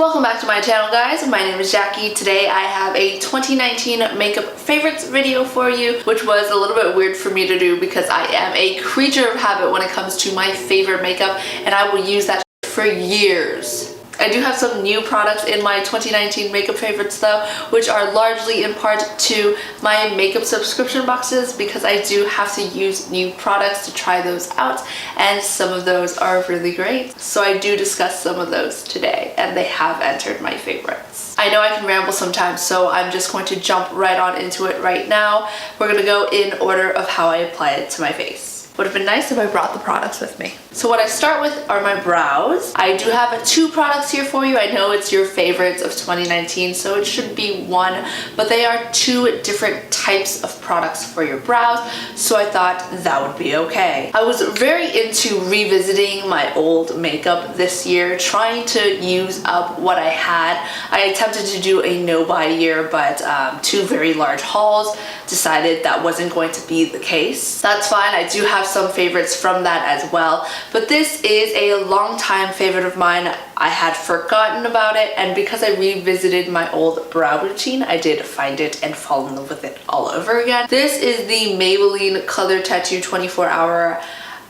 Welcome back to my channel, guys. My name is Jackie. Today I have a 2019 makeup favorites video for you, which was a little bit weird for me to do because I am a creature of habit when it comes to my favorite makeup, and I will use that for years. I do have some new products in my 2019 makeup favorites though, which are largely in part to my makeup subscription boxes because I do have to use new products to try those out, and some of those are really great. So I do discuss some of those today, and they have entered my favorites. I know I can ramble sometimes, so I'm just going to jump right on into it right now. We're going to go in order of how I apply it to my face. Would have been nice if I brought the products with me. So what I start with are my brows. I do have two products here for you. I know it's your favorites of 2019, so it should be one, but they are two different types of products for your brows, so I thought that would be okay. I was very into revisiting my old makeup this year, trying to use up what I had. I attempted to do a no-buy year, but two very large hauls, decided that wasn't going to be the case. That's fine. I do have some favorites from that as well, but this is a long-time favorite of mine. I had forgotten about it, and because I revisited my old brow routine, I did find it and fall in love with it all over again. This is the Maybelline Color Tattoo 24-Hour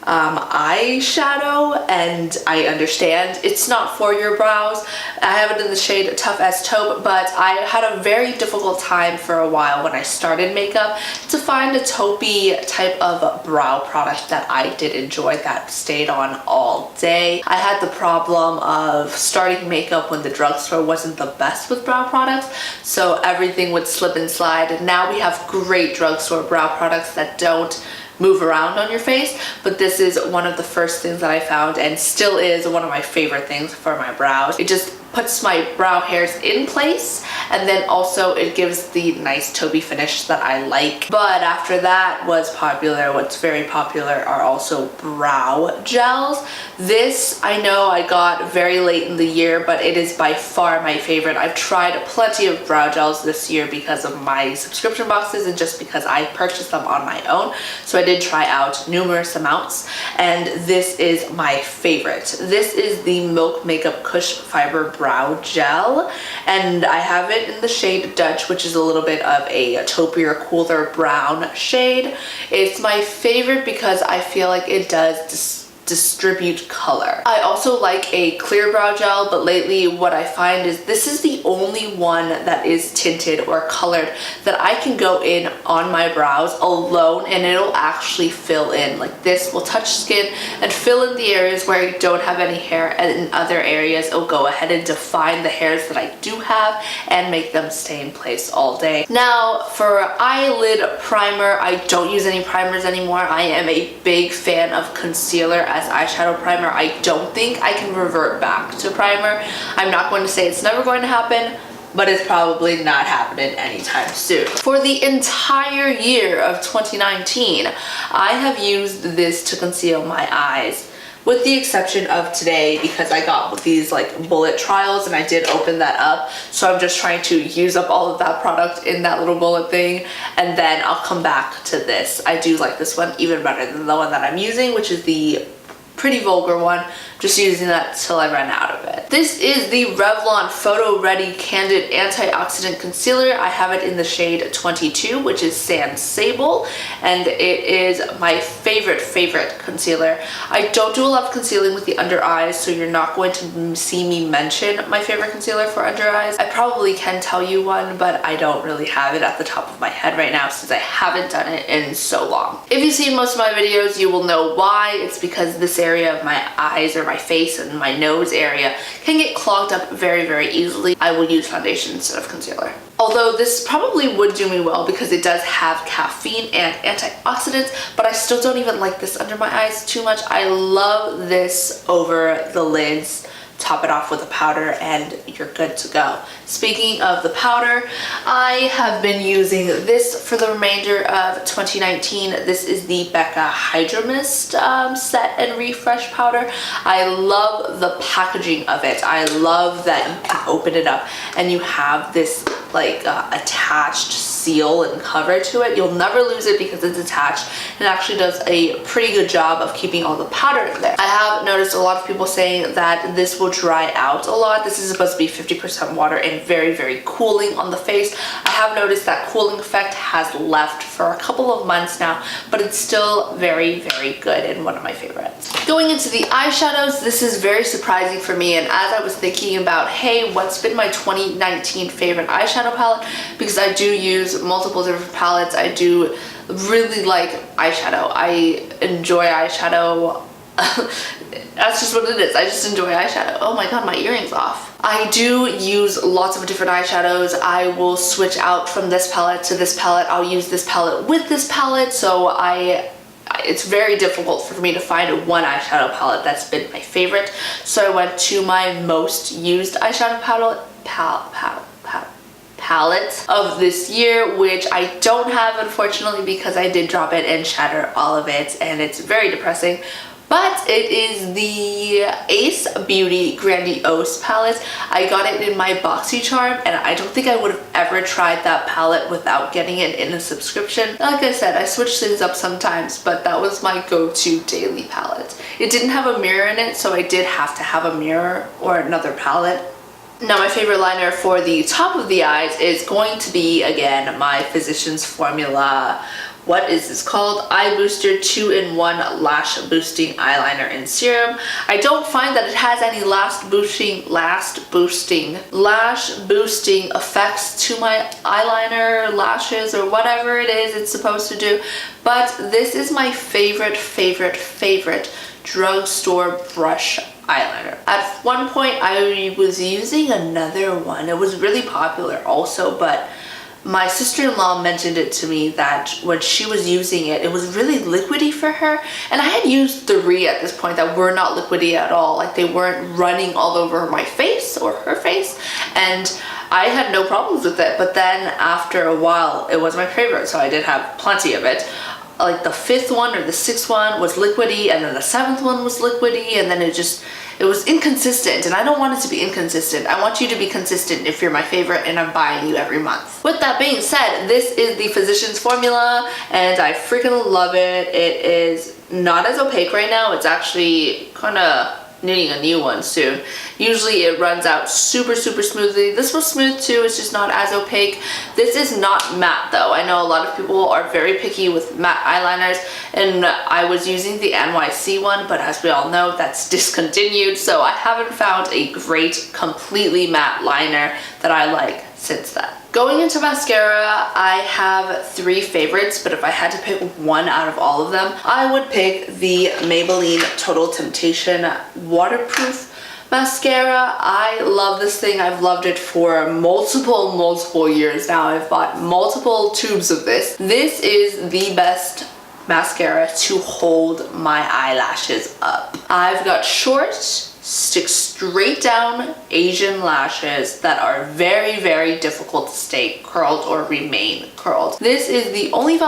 eyeshadow, and I understand it's not for your brows. I have it in the shade Tough as Taupe, but I had a very difficult time for a while when I started makeup to find a taupey type of brow product that I did enjoy that stayed on all day. I had the problem of starting makeup when the drugstore wasn't the best with brow products, so everything would slip and slide, and now we have great drugstore brow products that don't move around on your face, but this is one of the first things that I found and still is one of my favorite things for my brows. It just puts my brow hairs in place, and then also it gives the nice taupey finish that I like. But after that was popular, what's very popular are also brow gels. This I know I got very late in the year, but it is by far my favorite. I've tried plenty of brow gels this year because of my subscription boxes and just because I purchased them on my own. So I did try out numerous amounts, and this is my favorite. This is the Milk Makeup Kush Fiber Brow Gel, and I have it in the shade Dutch, which is a little bit of a taupier, cooler brown shade. It's my favorite because I feel like it does distribute color. I also like a clear brow gel, but lately what I find is this is the only one that is tinted or colored that I can go in on my brows alone and it'll actually fill in. Like, this will touch skin and fill in the areas where I don't have any hair, and in other areas it'll go ahead and define the hairs that I do have and make them stay in place all day. Now for eyelid primer, I don't use any primers anymore. I am a big fan of concealer as eyeshadow primer. I don't think I can revert back to primer. I'm not going to say it's never going to happen, but it's probably not happening anytime soon. For the entire year of 2019, I have used this to conceal my eyes, with the exception of today because I got these like bullet trials and I did open that up, so I'm just trying to use up all of that product in that little bullet thing, and then I'll come back to this. I do like this one even better than the one that I'm using, which is the Pretty Vulgar one. Just using that till I run out of it. This is the Revlon Photo Ready Candid Antioxidant Concealer. I have it in the shade 22, which is Sand Sable, and it is my favorite concealer. I don't do a lot of concealing with the under eyes, so you're not going to see me mention my favorite concealer for under eyes. I probably can tell you one, but I don't really have it at the top of my head right now since I haven't done it in so long. If you've seen most of my videos, you will know why. It's because this area of my eyes or my face and my nose area can get clogged up very easily. I will use foundation instead of concealer. Although this probably would do me well because it does have caffeine and antioxidants, but I still don't even like this under my eyes too much. I love this over the lids. Top it off with a powder and you're good to go. Speaking of the powder, I have been using this for the remainder of 2019. This is the Becca Hydro Mist Set and Refresh Powder. I love the packaging of it. I love that you can open it up and you have this like attached seal and cover to it. You'll never lose it because it's attached. It actually does a pretty good job of keeping all the powder in there. I have noticed a lot of people saying that this will dry out a lot. This is supposed to be 50% water and very, very cooling on the face. I have noticed that cooling effect has left for a couple of months now, but it's still very, very good and one of my favorites. Going into the eyeshadows, this is very surprising for me, and as I was thinking about, hey, what's been my 2019 favorite eyeshadow palette, because I do use multiple different palettes. I do really like eyeshadow. I enjoy eyeshadow. That's just what it is. I just enjoy eyeshadow. Oh my god, my earring's off. I do use lots of different eyeshadows. I will switch out from this palette to this palette. I'll use this palette with this palette, so it's very difficult for me to find one eyeshadow palette that's been my favorite. So I went to my most used eyeshadow palette of this year, which I don't have, unfortunately, because I did drop it and shatter all of it, and it's very depressing. But it is the Ace Beauty Grandiose palette. I got it in my BoxyCharm, and I don't think I would have ever tried that palette without getting it in a subscription. Like I said, I switch things up sometimes, but that was my go-to daily palette. It didn't have a mirror in it, so I did have to have a mirror or another palette. Now, my favorite liner for the top of the eyes is going to be, again, my Physicians Formula. What is this called? Eye Booster 2-in-1 Lash Boosting Eyeliner and Serum. I don't find that it has any lash boosting effects to my eyeliner, lashes, or whatever it is it's supposed to do. But this is my favorite drugstore brush eyeliner. At one point, I was using another one. It was really popular also, but my sister-in-law mentioned it to me that when she was using it, it was really liquidy for her. And I had used 3 at this point that were not liquidy at all. Like, they weren't running all over my face or her face. And I had no problems with it. But then after a while, it was my favorite. So I did have plenty of it. Like the 5th one or the 6th one was liquidy, and then the 7th one was liquidy, and then it was inconsistent, and I don't want it to be inconsistent. I want you to be consistent if you're my favorite and I'm buying you every month. With that being said, this is the Physicians Formula, and I freaking love it. It is not as opaque right now. It's actually kind of needing a new one soon. Usually it runs out super smoothly. This was smooth too, it's just not as opaque. This is not matte though. I know a lot of people are very picky with matte eyeliners, and I was using the NYC one, but as we all know, that's discontinued, so I haven't found a great completely matte liner that I like since then. Going into mascara, I have 3 favorites, but if I had to pick one out of all of them, I would pick the Maybelline Total Temptation Waterproof Mascara. I love this thing. I've loved it for multiple years now. I've bought multiple tubes of this. This is the best mascara to hold my eyelashes up. I've got short, stick straight down Asian lashes that are very difficult to stay curled or remain curled. This is the only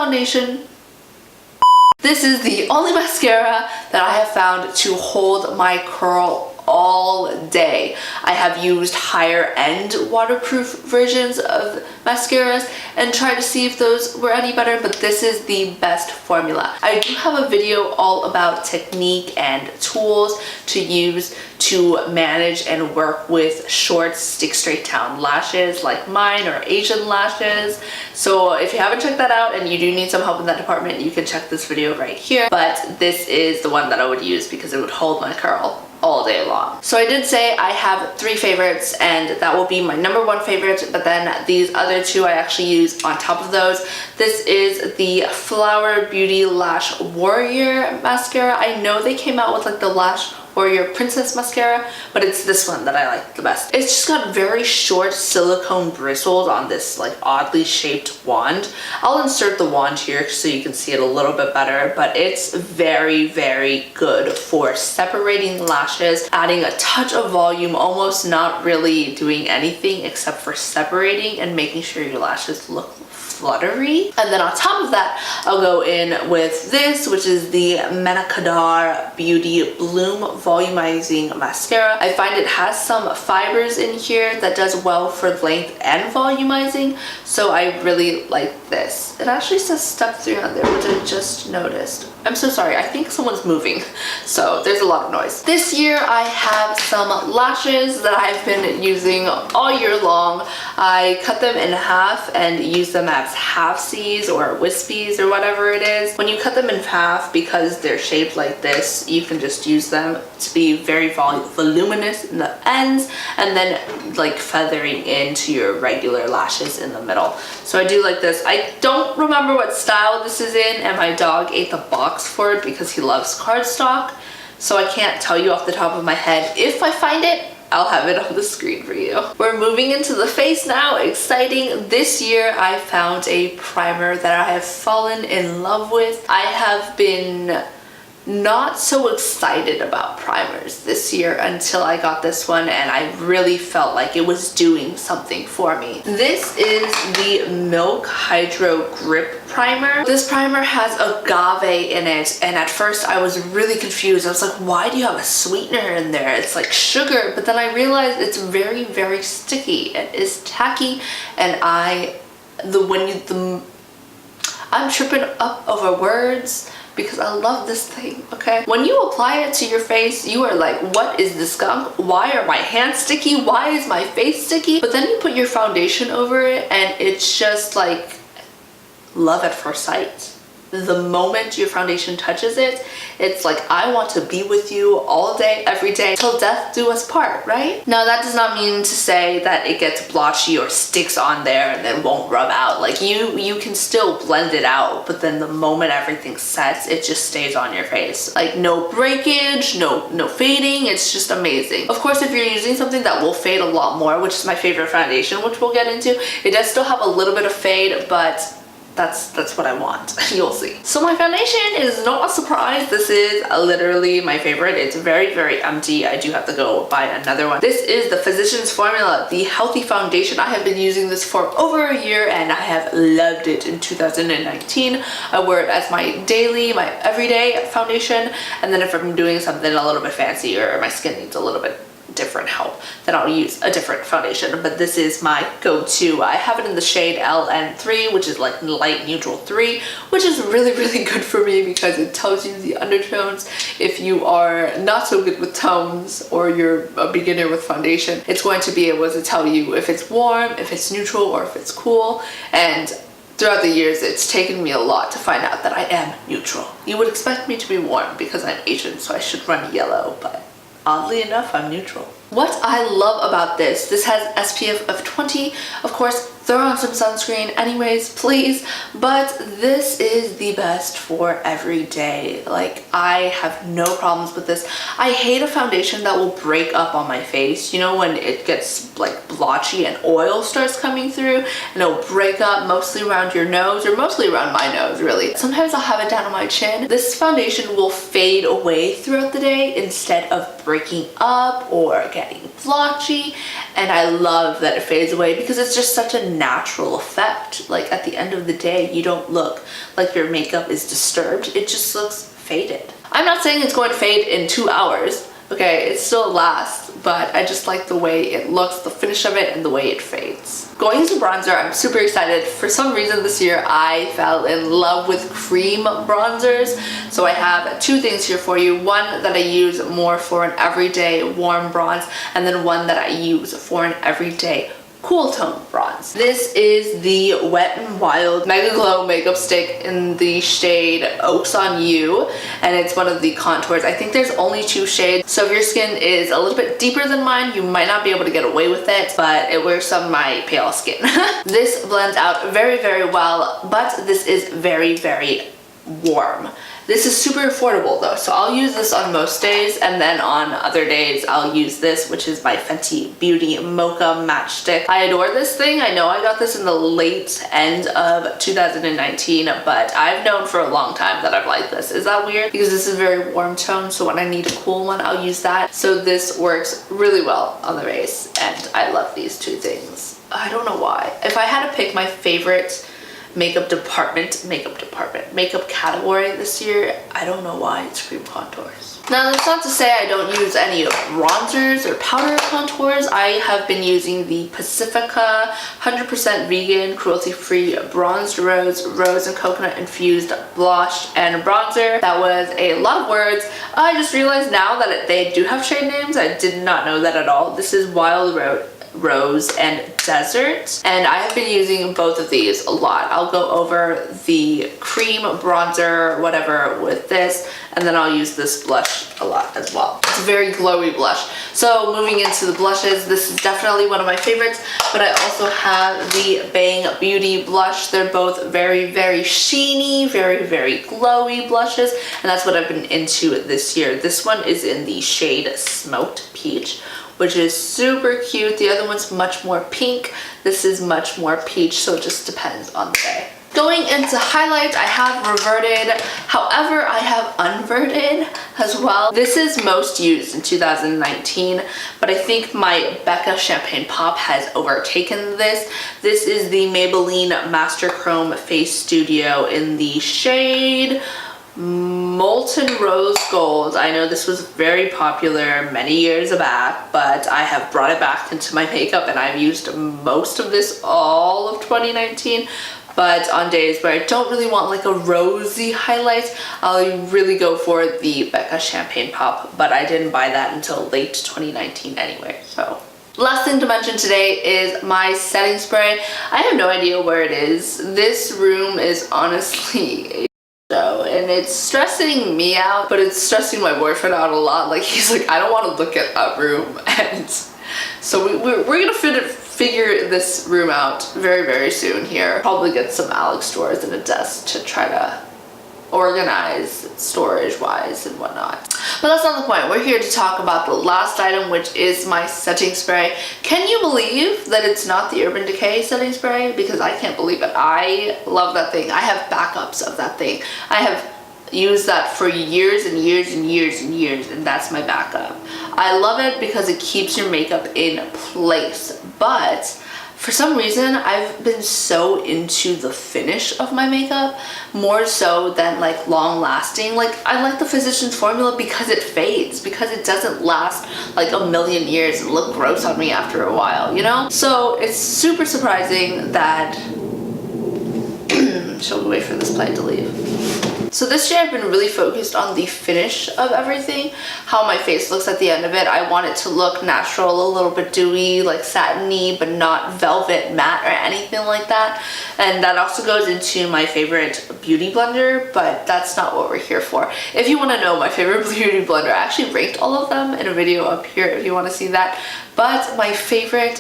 mascara that I have found to hold my curl all day. I have used higher end waterproof versions of mascaras and tried to see if those were any better, but this is the best formula. I do have a video all about technique and tools to use to manage and work with short stick straight down lashes like mine or Asian lashes. So if you haven't checked that out and you do need some help in that department, you can check this video right here. But this is the one that I would use because it would hold my curl all day long. So I did say I have 3 favorites, and that will be my #1 favorite, but then these other 2 I actually use on top of those. This is the Flower Beauty Lash Warrior Mascara. I know they came out with like the Lash Warrior Princess Mascara, but it's this one that I like the best. It's just got very short silicone bristles on this like oddly shaped wand. I'll insert the wand here so you can see it a little bit better, but it's very good for separating lashes, adding a touch of volume, almost not really doing anything except for separating and making sure your lashes look fluttery. And then on top of that, I'll go in with this, which is the Menakadar Beauty Bloom volumizing mascara. I find it has some fibers in here that does well for length and volumizing, so I really like this. It actually says step 3 on there, which I just noticed. I'm so sorry, I think someone's moving, so there's a lot of noise. This year I have some lashes that I've been using all year long. I cut them in half and use them as halfsies or wispies or whatever it is. When you cut them in half, because they're shaped like this, you can just use them to be very voluminous in the ends and then like feathering into your regular lashes in the middle. So I do like this. I don't remember what style this is in, and my dog ate the box for it because he loves cardstock, so I can't tell you off the top of my head. If I find it, I'll have it on the screen for you. We're moving into the face now. Exciting. This year I found a primer that I have fallen in love with. I have been not so excited about primers this year until I got this one, and I really felt like it was doing something for me. This is the Milk Hydro Grip Primer. This primer has agave in it, and at first I was really confused. I was like, why do you have a sweetener in there? It's like sugar. But then I realized it's very, very sticky. It is tacky, and I'm tripping up over words because I love this thing, okay? When you apply it to your face, you are like, what is this gunk? Why are my hands sticky? Why is my face sticky? But then you put your foundation over it and it's just like love at first sight. The moment your foundation touches it, it's like, I want to be with you all day, every day, till death do us part, right? Now that does not mean to say that it gets blotchy or sticks on there and then won't rub out. Like you can still blend it out, but then the moment everything sets, it just stays on your face. Like no breakage, no fading, it's just amazing. Of course, if you're using something that will fade a lot more, which is my favorite foundation, which we'll get into, it does still have a little bit of fade, but that's what I want. You'll see. So my foundation is not a surprise. This is literally my favorite. It's very, very empty. I do have to go buy another one. This is the Physicians Formula, the Healthy Foundation. I have been using this for over a year and I have loved it. In 2019, I wear it as my daily, my everyday foundation. And then if I'm doing something a little bit fancy or my skin needs a little bit different help, then I'll use a different foundation, but this is my go-to. I have it in the shade LN3, which is like light neutral 3, which is really, really good for me because it tells you the undertones. If you are not so good with tones or you're a beginner with foundation, it's going to be able to tell you if it's warm, if it's neutral, or if it's cool. And throughout the years, it's taken me a lot to find out that I am neutral. You would expect me to be warm because I'm Asian, so I should run yellow, but oddly enough, I'm neutral. What I love about this has SPF of 20. Of course, throw on some sunscreen anyways, please. But this is the best for every day. Like, I have no problems with this. I hate a foundation that will break up on my face. You know, when it gets like blotchy and oil starts coming through and it'll break up mostly around your nose, or mostly around my nose, really. Sometimes I'll have it down on my chin. This foundation will fade away throughout the day instead of breaking up or getting blotchy, and I love that it fades away because it's just such a natural effect. Like at the end of the day, you don't look like your makeup is disturbed, it just looks faded. I'm not saying it's going to fade in 2 hours, okay, it still lasts, but I just like the way it looks, the finish of it, and the way it fades. Going into bronzer, I'm super excited. For some reason this year, I fell in love with cream bronzers. So I have 2 things here for you. One that I use more for an everyday warm bronze, and then one that I use for an everyday cool tone bronze. This is the Wet n Wild Mega Glow Makeup Stick in the shade Oaks on You, and it's one of the contours. I think there's only 2 shades, so if your skin is a little bit deeper than mine, you might not be able to get away with it, but it works on my pale skin. This blends out very, very well, but this is very, very warm. This is super affordable though, so I'll use this on most days, and then on other days I'll use this, which is my Fenty Beauty Mocha Matchstick. I adore this thing. I know I got this in the late end of 2019, but I've known for a long time that I've liked this. Is that weird? Because this is a very warm tone, so when I need a cool one, I'll use that. So this works really well on the base, and I love these 2 things. I don't know why. If I had to pick my favorite makeup category this year. I don't know why. It's cream contours. Now, that's not to say I don't use any bronzers or powder contours. I have been using the Pacifica 100% vegan, cruelty-free bronzed rose and coconut infused blush and bronzer. That was a lot of words. I just realized now that they do have shade names. I did not know that at all. This is Wild Rose and Desert, and I have been using both of these a lot. I'll go over the cream bronzer whatever with this, and then I'll use this blush a lot as well. It's a very glowy blush. So moving into the blushes, this is definitely one of my favorites, but I also have the Bang Beauty blush. They're both very, very sheeny, very, very glowy blushes, and that's what I've been into this year. This one is in the shade Smoked Peach, which is super cute. The other one's much more pink. This is much more peach, so it just depends on the day. Going into highlights, I have reverted. However, I have unverted as well. This is most used in 2019, but I think my Becca Champagne Pop has overtaken this. This is the Maybelline Master Chrome Face Studio in the shade Molten Rose Gold. I know this was very popular many years back, but I have brought it back into my makeup, and I've used most of this all of 2019. But on days where I don't really want like a rosy highlight, I'll really go for the Becca Champagne Pop, but I didn't buy that until late 2019 anyway, so. Last thing to mention today is my setting spray. I have no idea where it is. This room is honestly and it's stressing me out, but it's stressing my boyfriend out a lot. Like, he's like, I don't want to look at that room, and so we're gonna figure this room out very, very soon here. Probably get some Alex drawers and a desk to try to organize storage wise and whatnot. But that's not the point. We're here to talk about the last item, which is my setting spray. Can you believe that it's not the Urban Decay setting spray? Because I can't believe it. I love that thing. I have backups of that thing. I have used that for years and years and years and years, and that's my backup. I love it because it keeps your makeup in place, but for some reason, I've been so into the finish of my makeup, more so than like long lasting. Like, I like the Physicians Formula because it fades, because it doesn't last like a million years and look gross on me after a while, you know? So it's super surprising that, shall we wait for this plane to leave? So this year I've been really focused on the finish of everything, how my face looks at the end of it. I want it to look natural, a little bit dewy, like satiny, but not velvet matte or anything like that. And that also goes into my favorite beauty blender, but that's not what we're here for. If you want to know my favorite beauty blender, I actually ranked all of them in a video up here if you want to see that. But my favorite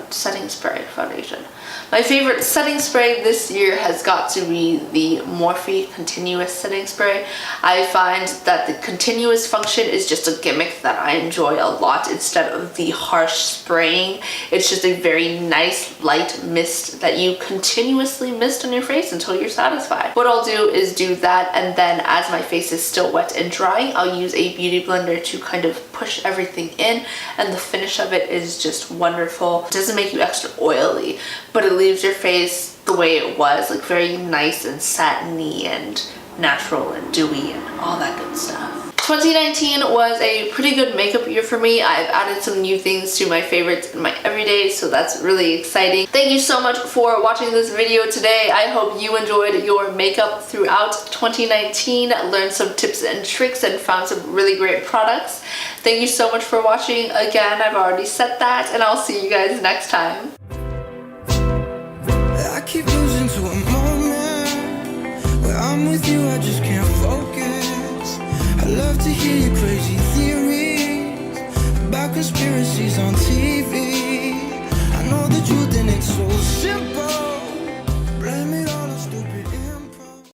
setting spray foundation. My favorite setting spray this year has got to be the Morphe Continuous Setting Spray. I find that the continuous function is just a gimmick that I enjoy a lot instead of the harsh spraying. It's just a very nice light mist that you continuously mist on your face until you're satisfied. What I'll do is do that, and then as my face is still wet and drying, I'll use a beauty blender to kind of push everything in, and the finish of it is just wonderful. It doesn't make you extra oily, but it leaves your face the way it was, like very nice and satiny and natural and dewy and all that good stuff. 2019 was a pretty good makeup year for me. I've added some new things to my favorites in my everyday, so that's really exciting. Thank you so much for watching this video today. I hope you enjoyed your makeup throughout 2019, learned some tips and tricks, and found some really great products. Thank you so much for watching. Again, I've already said that, and I'll see you guys next time. I keep losing to a moment where I'm with you, I just can't focus. I love to hear your crazy theories about conspiracies on TV. I know the truth.